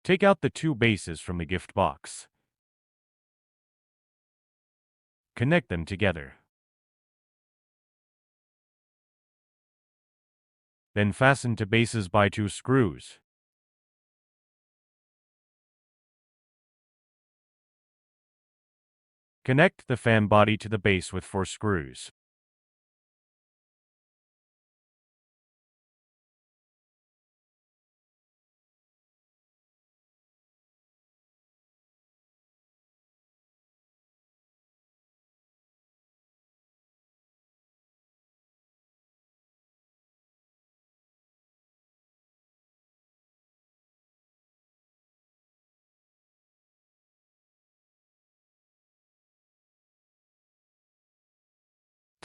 Take out the two bases from the gift box. Connect them together. Then fasten to bases by 2 screws. Connect the fan body to the base with 4 screws.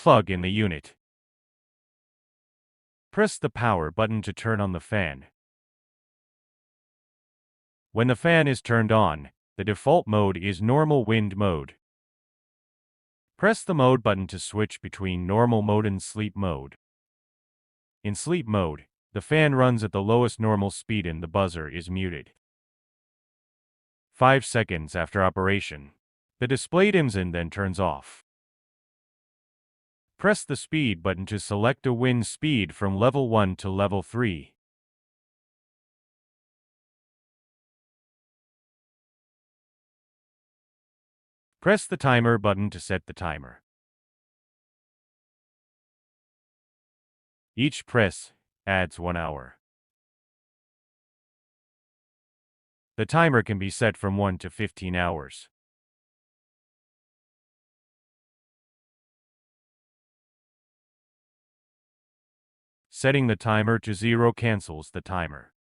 Plug in the unit. Press the power button to turn on the fan. When the fan is turned on, the default mode is normal wind mode. Press the mode button to switch between normal mode and sleep mode. In sleep mode, the fan runs at the lowest normal speed and the buzzer is muted. 5 seconds after operation, the display dims and then turns off. Press the speed button to select a wind speed from level 1 to level 3. Press the timer button to set the timer. Each press adds 1 hour. The timer can be set from 1 to 15 hours. Setting the timer to 0 cancels the timer.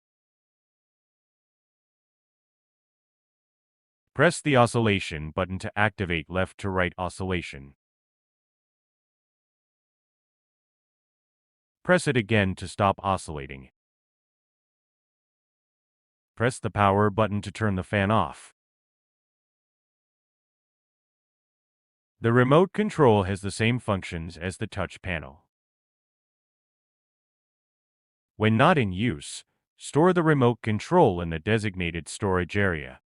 Press the oscillation button to activate left to right oscillation. Press it again to stop oscillating. Press the power button to turn the fan off. The remote control has the same functions as the touch panel. When not in use, store the remote control in the designated storage area.